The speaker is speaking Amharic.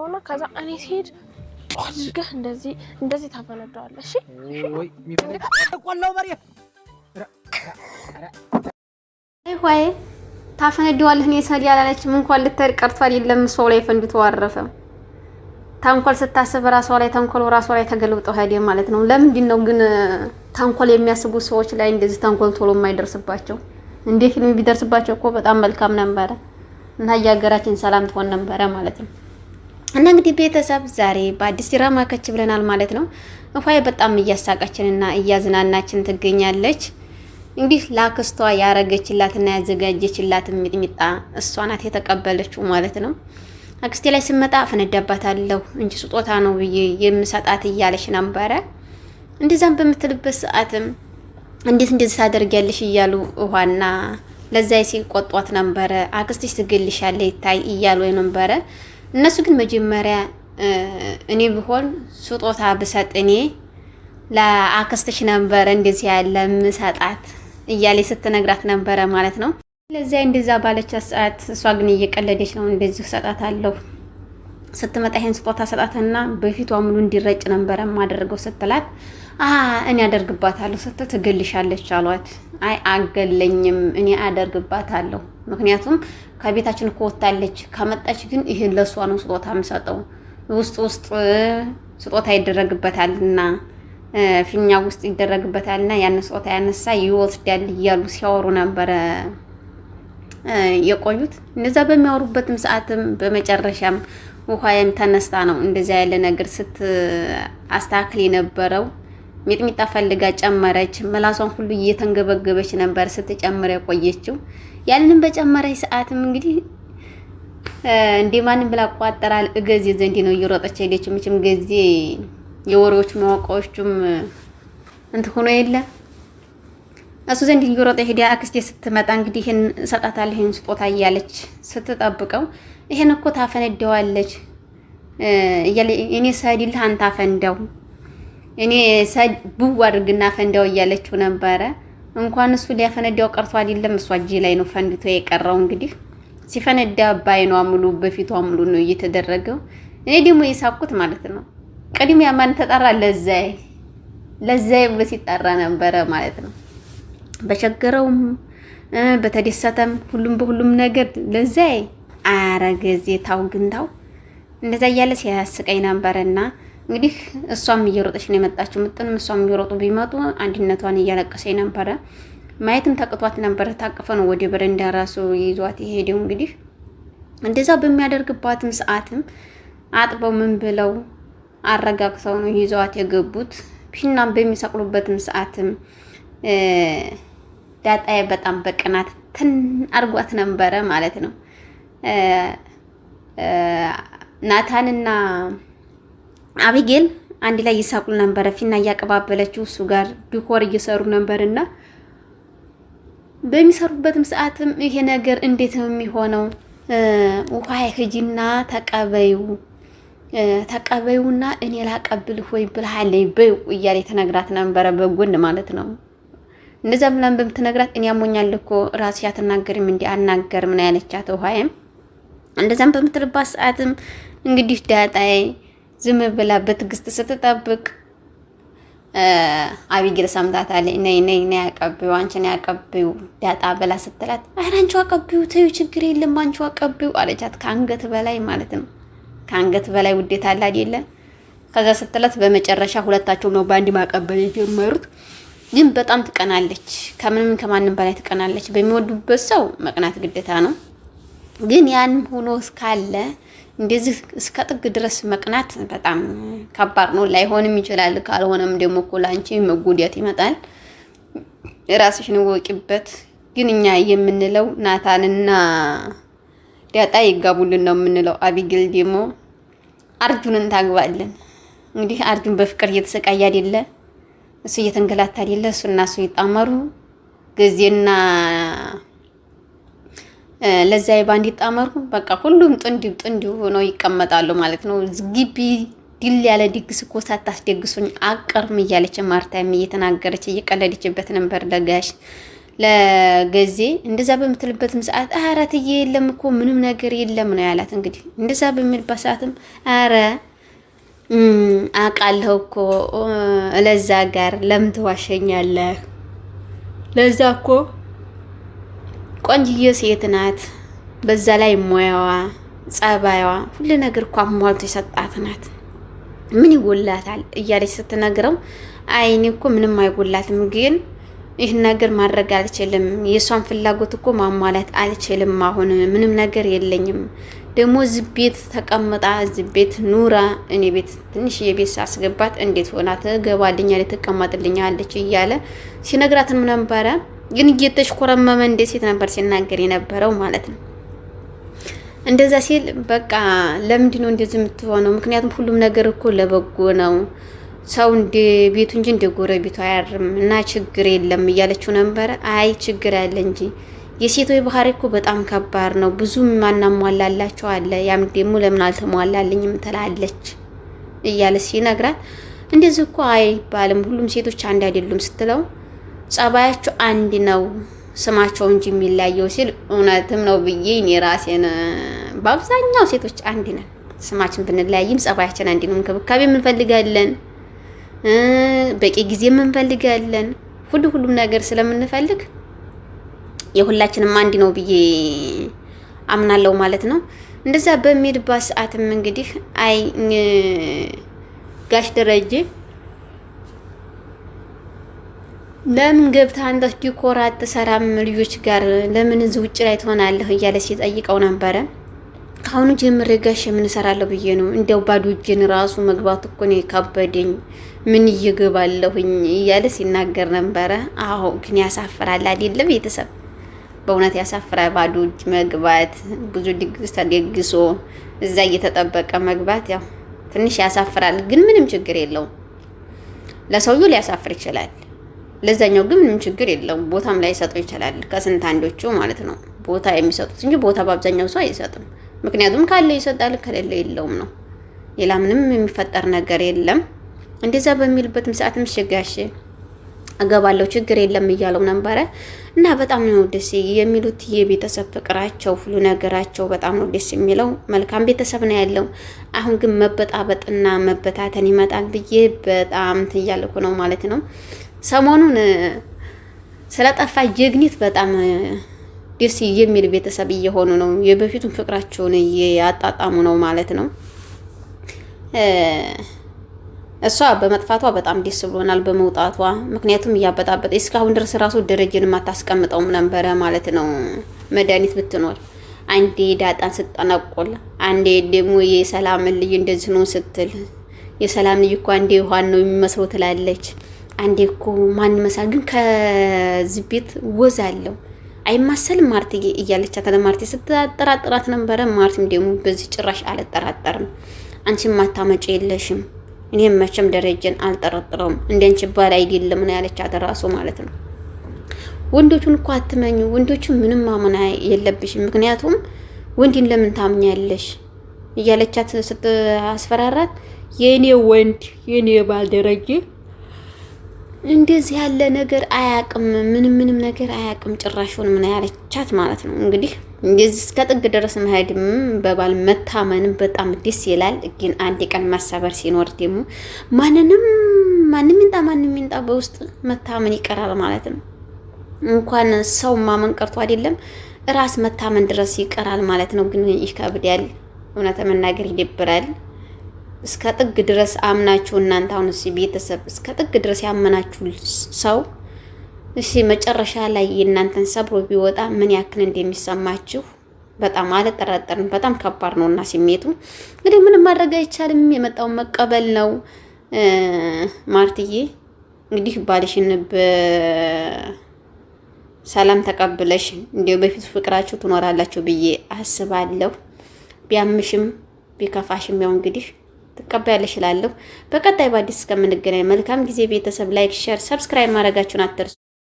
ሆነ ከዛ እኔ ሲሄድ አድርገህ እንደዚህ ታፈነዳዋለህ። እሺ ወይ ቆላው ማርያ ወይ ታፈነዳዋለህ። እኔ ሰዲ ያላለችም እንኳን ልትር ቀርቷል። የለም ሰው ላይ ፈንድቶ አረፈ። ታንኮል ስታስብ ራሷ ላይ ታንኮል ራሷ ላይ ተገልብጠው ሄደ ማለት ነው። ለምንድን ነው ግን ታንኮል የሚያስቡ ሰዎች ላይ እንደዚህ ታንኮል ቶሎ የማይደርስባቸው? እንደ ፊልም ቢደርስባቸው እኮ በጣም መልካም ነበረ እና የሀገራችን ሰላም ትሆን ነበረ ማለት ነው። እና እንግዲህ ቤተሰብ ዛሬ በአዲስ ድራማ ከች ብለናል ማለት ነው። እንኳን በጣም እያሳቃችንና እያዝናናችን ትገኛለች። እንግዲህ ላክስቷ ያረገችላትና ያዘጋጀችላት ሚጥሚጣ እሷ ናት የተቀበለችው ማለት ነው። አክስቴ ላይ ስመጣ ፈነዳባታለሁ እንጂ ስጦታ ነው ብዬ የምሰጣት እያለች ነበረ። እንደዛም በምትልበት ሰዓትም እንዴት እንደዚህ ታደርጊያለሽ እያሉ ውሃና ለዛይ ሲቆጧት ነበረ። አክስትሽ ትገልሻለች ይታይ እያሉ ነበረ። እነሱ ግን መጀመሪያ እኔ ብሆን ስጦታ ብሰጥ እኔ ለአክስትሽ ነበረ እንደዚህ ያለ ምሰጣት እያለች ስትነግራት ነበረ ማለት ነው። ለዚያ እንደዛ ባለች ሰዓት እሷ ግን እየቀለደች ነው። እንደዚህ ሰጣታለሁ ስትመጣ ይሄን ስጦታ ሰጣትና በፊቷ ሙሉ እንዲረጭ ነበረ ማደርገው ስትላት እኔ አደርግባታለሁ ስትል ትገልሻለች አሏት። አይ አገለኝም እኔ አደርግባታለሁ፣ ምክንያቱም ከቤታችን እኮ ወጣለች። ከመጣች ግን ይሄን ለሷ ነው ስጦታ የምሰጠው። ውስጥ ስጦታ ይደረግበታልና ፊኛ ውስጥ ይደረግበታልና ያን ስጦታ ያነሳ ይወስዳል እያሉ ሲያወሩ ነበረ የቆዩት። እንደዛ በሚያወሩበትም ሰዓትም በመጨረሻም ውሃዬም ተነስታ ነው እንደዛ ያለ ነገር አስተካክል የነበረው። ሚጥሚጣ ፈልጋ ጨመረች። መላሷን ሁሉ እየተንገበገበች ነበር ስትጨምር የቆየችው። ያንንም በጨመረች ሰዓትም እንግዲህ እንደማንም ብላ ቋጠራል እገዜ ዘንድ ነው እየሮጠች ሄደችው። ምንም ጊዜ የወሬዎች ማወቃዎቹም ሆኖ የለ እሱ ዘንድ እየሮጠ ሄዳ አክስቴ ስትመጣ እንግዲህ ይሄን ሰጣታለሁ ይሄን ስጦታ እያለች ስትጠብቀው ይሄን እኮ ታፈነዳዋለች እኔ ሰዲልህ አንተ አፈንዳው እኔ ቡው አድርግና ፈንዳው እያለችው ነበረ። እንኳን እሱ ሊያፈነዳው ቀርቶ አይደለም እሷ እጅ ላይ ነው ፈንድቶ የቀረው። እንግዲህ ሲፈነዳ ባይኗ ሙሉ በፊቷ ሙሉ ነው እየተደረገው። እኔ ደግሞ የሳኩት ማለት ነው ቅድሚያ ማን ተጣራ? ለዛይ ብሎ ሲጣራ ነበረ ማለት ነው። በቸገረውም በተደሰተም በሁሉም ነገር ለዛይ አረገዜ ታው ግንታው እንደዛ እያለ ሲያስቀኝ ነበርና እንግዲህ እሷም እየሮጠች ነው የመጣችው። ምጥንም እሷም እየሮጡ ቢመጡ አንድነቷን እያለቀሰኝ ነበረ። ማየትም ተቅቷት ነበረ። ታቅፈ ነው ወደ በረንዳ ራሱ ይዟት የሄደው። እንግዲህ እንደዛ በሚያደርግባትም ሰዓትም አጥበው ምን ብለው አረጋግተው ነው ይዟት የገቡት። ፊናም በሚሰቅሉበትም ሰዓትም ዳጣዬ በጣም በቅናት አርጓት ነበረ ማለት ነው። ናታንና አቢጌል አንድ ላይ ይሳቁል ነበረ። ፊና እያቀባበለችው እሱ ጋር ዲኮር እየሰሩ ነበርና በሚሰሩበትም ሰዓትም ይሄ ነገር እንዴት ነው የሚሆነው? ውሃ ሂጂና ተቀበዩና እኔ ላቀብልህ ወይ ብለሃለኝ በይ እያለ ተነግራት ነበረ በጎን ማለት ነው። እንደዛ ብላን በምትነግራት እኔ ያሞኛል እኮ ራስሽ አትናገሪም እንዴ? አናገርም ነው ያለቻት ውሃዬም። እንደዛም በምትልባት ሰዓትም እንግዲህ ዳጣዬ ዝም ብላ በትዕግስት ስትጠብቅ አቢጌል ሰምታታለች። ነይ አቀብዩ፣ አንቺ ነይ አቀብዩ ዳጣ ብላ ስትላት ኧረ አንቺ አቀብዩ ተይው ችግር የለም አንቺ አቀብዩ አለቻት። ከአንገት በላይ ማለት ነው። ከአንገት በላይ ውዴታ አለ አይደለ? ከዛ ስትላት በመጨረሻ ሁለታቸው ነው ባንዲ ማቀበል የጀመሩት። ግን በጣም ትቀናለች። ከምንም ከማንም በላይ ትቀናለች። በሚወዱበት ሰው መቅናት ግዴታ ነው። ግን ያን ሆኖ እስካለ እንደዚህ እስከ ጥግ ድረስ መቅናት በጣም ከባድ ነው። ላይሆንም ይችላል። ካልሆነም ደግሞ እኮ ላንቺ መጎዳት ይመጣል። ራስሽን ወቂበት። ግን እኛ የምንለው ናታንና ዳጣ ይጋቡልን ነው የምንለው። አቢጌል ደግሞ አርጁንን ታግባልን። እንግዲህ አርጁን በፍቅር እየተሰቃየ አይደለ? እሱ እየተንገላታ አይደለ? እሱና እሱ ይጣመሩ ጊዜና ለዛይ ባንድ ይጣመሩ። በቃ ሁሉም ጥንድ ሆነው ይቀመጣሉ ማለት ነው። ግቢ ድል ያለ ድግስ እኮ ሳታስደግሱኝ አቀርም እያለች ማርታም እየተናገረች እየቀለደችበት ነበር ለገዜ እንደዛ በምትልበትም ሰዓት ኧረ እትዬ የለም እኮ ምንም ነገር የለም ነው ያላት። እንግዲህ እንደዛ በሚልበት ሰዓትም ኧረ አውቃለሁ እኮ ለዛ ጋር ለምን ትዋሸኛለህ? ለዛ እኮ ቆንጅዬ ሴት ናት፣ በዛ ላይ ሙያዋ፣ ጸባይዋ፣ ሁሉ ነገር እኮ አሟልቶ የሰጣት ናት። ምን ይጎላታል እያለች ስትነግረው አይ እኔ እኮ ምንም አይጎላትም፣ ግን ይህን ነገር ማድረግ አልችልም። የሷን ፍላጎት እኮ ማሟላት አልችልም። አሁን ምንም ነገር የለኝም። ደግሞ እዚህ ቤት ተቀምጣ እዚህ ቤት ኑራ እኔ ቤት ትንሽ የቤት ሳስገባት እንዴት ሆና ትገባልኛለች ትቀመጥልኛለች እያለ ሲነግራትም ነበረ። ግን እየተሽኮረመመ እንደ ሴት ነበር ሲናገር የነበረው ማለት ነው። እንደዛ ሲል በቃ ለምንድን ነው እንደዚህ የምትሆነው? ምክንያቱም ሁሉም ነገር እኮ ለበጎ ነው። ሰው እንደ ቤቱ እንጂ እንደ ጎረቤቱ አያርም እና ችግር የለም እያለችው ነበረ። አይ ችግር አለ እንጂ የሴቶች ባህሪ እኮ በጣም ከባድ ነው። ብዙ ማናሟላላቸው አለ። ያም ደግሞ ለምን አልተሟላልኝም ትላለች እያለ ሲነግራት እንደዚህ እኮ አይባልም፣ ሁሉም ሴቶች አንድ አይደሉም ስትለው ጸባያቸው አንድ ነው ስማቸው እንጂ የሚለያየው ሲል እውነትም ነው ብዬ እኔ ራሴን በአብዛኛው ሴቶች አንድ ነን። ስማችን ብንለያይም ጸባያችን አንድ ነው። እንክብካቤ እንፈልጋለን፣ በቂ ጊዜ እንፈልጋለን፣ ሁሉም ነገር ስለምንፈልግ የሁላችንም አንድ ነው ብዬ አምናለሁ ማለት ነው። እንደዛ በሚሄድባት ሰዓትም እንግዲህ አይ ጋሽ ደረጀ ለምን ገብተህ አንተ ዲኮር አትሰራም ልጆች ጋር ለምን እዚህ ውጭ ላይ ትሆናለህ እያለ ሲጠይቀው ነበረ። ካሁኑ ጀምሬ ጋሽ ምን እሰራለሁ ብዬ ነው እንዲያው ባዶ እጄን ራሱ መግባት እኮ ነው ከበደኝ፣ ምን እየገባለሁኝ እያለ ሲናገር ነበረ። አዎ ግን ያሳፍራል አይደለም ቤተሰብ? በእውነት ያሳፍራል። ባዶ እጅ መግባት፣ ብዙ ድግስ ተደግሶ እዛ እየተጠበቀ መግባት ያው ትንሽ ያሳፍራል። ግን ምንም ችግር የለውም። ለሰውየው ሊያሳፍር ይችላል፣ ለዛኛው ግን ምንም ችግር የለውም። ቦታም ላይ ሰጠው ይችላል፣ ከስንት አንዶቹ ማለት ነው ቦታ የሚሰጡት እንጂ ቦታ በአብዛኛው ሰው አይሰጥም። ምክንያቱም ካለ ይሰጣል፣ ከሌለ የለውም ነው። ሌላ ምንም የሚፈጠር ነገር የለም። እንደዛ በሚልበትም ሰዓትም ሸጋሽ እገባለሁ ችግር የለም እያለው ነበረ። እና በጣም ነው ደስ የሚሉት የቤተሰብ ፍቅራቸው፣ ሁሉ ነገራቸው በጣም ነው ደስ የሚለው። መልካም ቤተሰብ ነው ያለው። አሁን ግን መበጣበጥና መበታተን ይመጣል ብዬ በጣም ትያልኩ ነው ማለት ነው። ሰሞኑን ስለጠፋ ጀግኒት በጣም ደስ የሚል ቤተሰብ እየሆኑ ነው። የበፊቱን ፍቅራቸውን እያጣጣሙ ነው ማለት ነው። እሷ በመጥፋቷ በጣም ደስ ብሎናል በመውጣቷ። ምክንያቱም እያበጣበጠ እስካሁን ድረስ ራሱ ደረጀን ማታስቀምጠውም ነበረ ማለት ነው። መድኃኒት ብትኖር አንዴ ዳጣን ስጠነቆል፣ አንዴ ደግሞ የሰላም ልጅ እንደዚህ ነው ስትል፣ የሰላም ልጅ እኮ አንዴ ውሃን ነው የሚመስለው ትላለች። አንዴ እኮ ማን ይመስላል ግን ከዚህ ቤት ወዝ አለው አይማሰልም ማርቲ እያለቻት ለማርቲ ስትጠራጥራት ነበረ። ማርቲም ደግሞ በዚህ ጭራሽ አልጠራጠርም፣ አንቺም ማታመጪ የለሽም፣ እኔም መቼም ደረጀን አልጠረጥረውም፣ እንደንቺ ባል አይደለም ነው ያለቻት ራሱ ማለት ነው። ወንዶቹን እኮ አትመኙ፣ ወንዶቹን ምንም ማመን የለብሽም፣ ምክንያቱም ወንድን ለምን ታምኛለሽ እያለቻት ስትአስፈራራት የኔ ወንድ የኔ ባል ደረጀ እንደዚህ ያለ ነገር አያቅም፣ ምንም ነገር አያቅም ጭራሹን ምን ያለቻት ማለት ነው። እንግዲህ እንደዚህ እስከ ጥግ ድረስ መሄድም በባል መታመንም በጣም ደስ ይላል። ግን አንድ ቀን መሰበር ሲኖር ደግሞ ማንም ይንጣ በውስጥ መታመን ይቀራል ማለት ነው። እንኳን ሰው ማመን ቀርቶ አይደለም ራስ መታመን ድረስ ይቀራል ማለት ነው። ግን ይከብዳል፣ እውነት መናገር ይደብራል። እስከ ጥግ ድረስ አምናችሁ እናንተ አሁን ቤተሰብ እስከ ጥግ ድረስ ያመናችሁ ሰው መጨረሻ ላይ የእናንተን ሰብሮ ቢወጣ ምን ያክል እንደሚሰማችሁ በጣም አልጠራጠርም። በጣም ከባድ ነውና ስሜቱ እንግዲህ ምንም ማድረግ አይቻልም። የመጣውን መቀበል ነው። ማርትዬ እንግዲህ ባልሽን በሰላም ተቀብለሽ እንዲሁ በፊት ፍቅራችሁ ትኖራላችሁ ብዬ አስባለሁ። ቢያምሽም ቢከፋሽም ያው እንግዲህ ትቀበያለሽ እላለሁ። በቀጣይ በአዲስ እስከምንገናኝ መልካም ጊዜ ቤተሰብ። ላይክ፣ ሼር፣ ሰብስክራይብ ማድረጋችሁን አትርሱ።